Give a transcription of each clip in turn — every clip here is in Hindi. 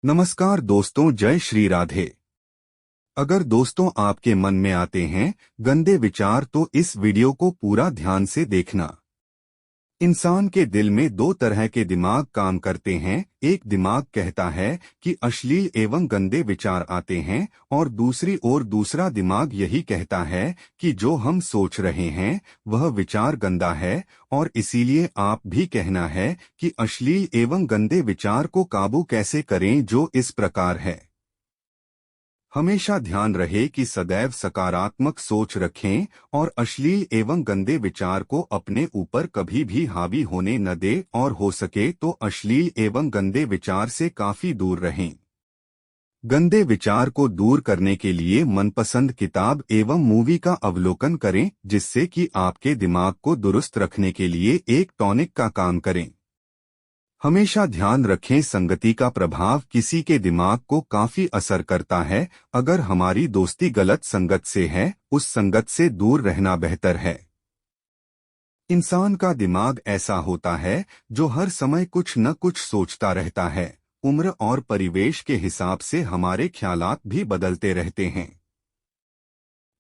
नमस्कार दोस्तों, जय श्री राधे। अगर दोस्तों आपके मन में आते हैं गंदे विचार तो इस वीडियो को पूरा ध्यान से देखना। इंसान के दिल में दो तरह के दिमाग काम करते हैं। एक दिमाग कहता है कि अश्लील एवं गंदे विचार आते हैं और दूसरी ओर दूसरा दिमाग यही कहता है कि जो हम सोच रहे हैं वह विचार गंदा है और इसीलिए आप भी कहना है कि अश्लील एवं गंदे विचार को काबू कैसे करें, जो इस प्रकार है। हमेशा ध्यान रहे कि सदैव सकारात्मक सोच रखें और अश्लील एवं गंदे विचार को अपने ऊपर कभी भी हावी होने न दे और हो सके तो अश्लील एवं गंदे विचार से काफी दूर रहें। गंदे विचार को दूर करने के लिए मनपसंद किताब एवं मूवी का अवलोकन करें, जिससे कि आपके दिमाग को दुरुस्त रखने के लिए एक टॉनिक का काम करें। हमेशा ध्यान रखें, संगति का प्रभाव किसी के दिमाग को काफी असर करता है। अगर हमारी दोस्ती गलत संगत से है, उस संगत से दूर रहना बेहतर है। इंसान का दिमाग ऐसा होता है जो हर समय कुछ न कुछ सोचता रहता है। उम्र और परिवेश के हिसाब से हमारे ख्यालात भी बदलते रहते हैं।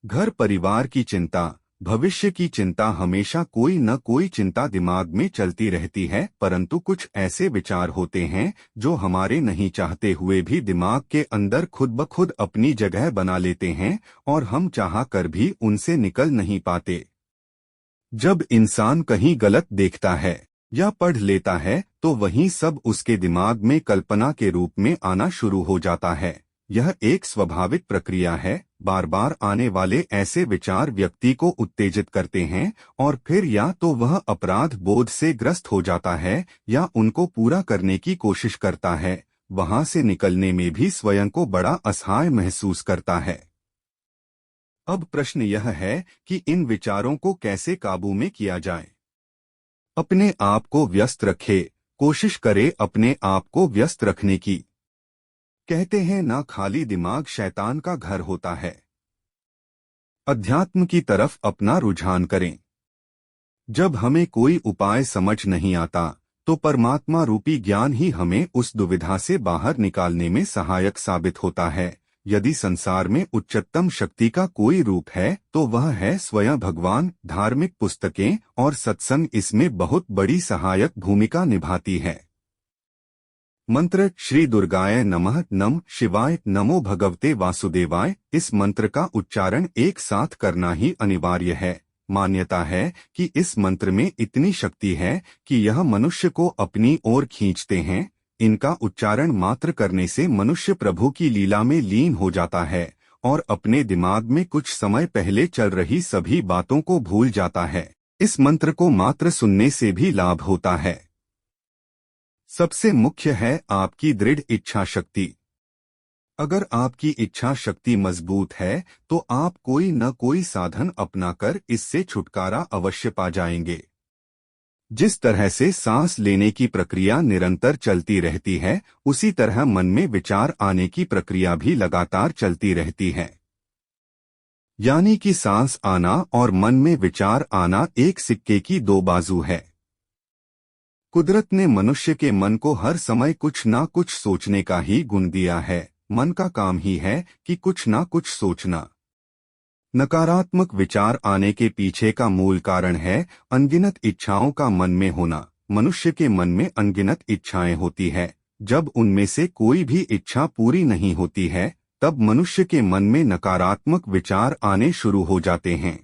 घर परिवार की चिंता, भविष्य की चिंता, हमेशा कोई न कोई चिंता दिमाग में चलती रहती है। परंतु कुछ ऐसे विचार होते हैं जो हमारे नहीं चाहते हुए भी दिमाग के अंदर खुद ब खुद अपनी जगह बना लेते हैं और हम चाह कर भी उनसे निकल नहीं पाते। जब इंसान कहीं गलत देखता है या पढ़ लेता है तो वहीं सब उसके दिमाग में कल्पना के रूप में आना शुरू हो जाता है। यह एक स्वाभाविक प्रक्रिया है। बार बार आने वाले ऐसे विचार व्यक्ति को उत्तेजित करते हैं और फिर या तो वह अपराध बोध से ग्रस्त हो जाता है या उनको पूरा करने की कोशिश करता है। वहां से निकलने में भी स्वयं को बड़ा असहाय महसूस करता है। अब प्रश्न यह है कि इन विचारों को कैसे काबू में किया जाए। अपने आप को व्यस्त रखे, कोशिश करे अपने आप को व्यस्त रखने की। कहते हैं ना, खाली दिमाग शैतान का घर होता है। अध्यात्म की तरफ अपना रुझान करें। जब हमें कोई उपाय समझ नहीं आता तो परमात्मा रूपी ज्ञान ही हमें उस दुविधा से बाहर निकालने में सहायक साबित होता है। यदि संसार में उच्चतम शक्ति का कोई रूप है तो वह है स्वयं भगवान। धार्मिक पुस्तकें और सत्संग इसमें बहुत बड़ी सहायक भूमिका निभाती है। मंत्र श्री दुर्गाय नमः, नम शिवाय, नमो भगवते वासुदेवाय। इस मंत्र का उच्चारण एक साथ करना ही अनिवार्य है। मान्यता है कि इस मंत्र में इतनी शक्ति है कि यह मनुष्य को अपनी ओर खींचते हैं। इनका उच्चारण मात्र करने से मनुष्य प्रभु की लीला में लीन हो जाता है और अपने दिमाग में कुछ समय पहले चल रही सभी बातों को भूल जाता है। इस मंत्र को मात्र सुनने से भी लाभ होता है। सबसे मुख्य है आपकी दृढ़ इच्छा शक्ति। अगर आपकी इच्छा शक्ति मजबूत है तो आप कोई न कोई साधन अपनाकर इससे छुटकारा अवश्य पा जाएंगे। जिस तरह से सांस लेने की प्रक्रिया निरंतर चलती रहती है, उसी तरह मन में विचार आने की प्रक्रिया भी लगातार चलती रहती है। यानी कि सांस आना और मन में विचार आना एक सिक्के की दो बाजू है। कुदरत ने मनुष्य के मन को हर समय कुछ ना कुछ सोचने का ही गुण दिया है। मन का काम ही है कि कुछ ना कुछ सोचना। नकारात्मक विचार आने के पीछे का मूल कारण है अनगिनत इच्छाओं का मन में होना। मनुष्य के मन में अनगिनत इच्छाएं होती है। जब उनमें से कोई भी इच्छा पूरी नहीं होती है तब मनुष्य के मन में नकारात्मक विचार आने शुरू हो जाते हैं।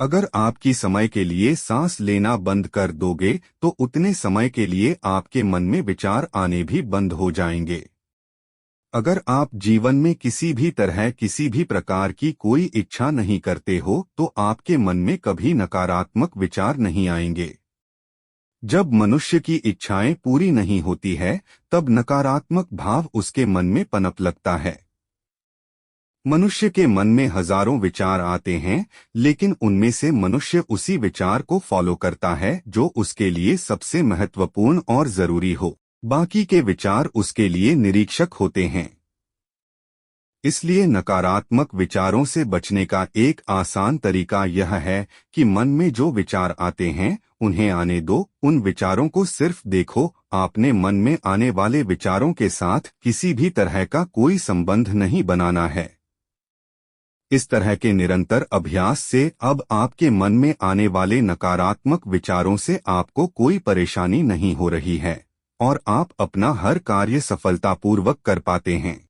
अगर आपकी समय के लिए सांस लेना बंद कर दोगे तो उतने समय के लिए आपके मन में विचार आने भी बंद हो जाएंगे। अगर आप जीवन में किसी भी तरह किसी भी प्रकार की कोई इच्छा नहीं करते हो तो आपके मन में कभी नकारात्मक विचार नहीं आएंगे। जब मनुष्य की इच्छाएं पूरी नहीं होती है तब नकारात्मक भाव उसके मन में पनप लगता है। मनुष्य के मन में हजारों विचार आते हैं, लेकिन उनमें से मनुष्य उसी विचार को फॉलो करता है जो उसके लिए सबसे महत्वपूर्ण और जरूरी हो। बाकी के विचार उसके लिए निरीक्षक होते हैं। इसलिए नकारात्मक विचारों से बचने का एक आसान तरीका यह है कि मन में जो विचार आते हैं उन्हें आने दो, उन विचारों को सिर्फ देखो। आपने मन में आने वाले विचारों के साथ किसी भी तरह का कोई संबंध नहीं बनाना है। इस तरह के निरंतर अभ्यास से अब आपके मन में आने वाले नकारात्मक विचारों से आपको कोई परेशानी नहीं हो रही है और आप अपना हर कार्य सफलतापूर्वक कर पाते हैं।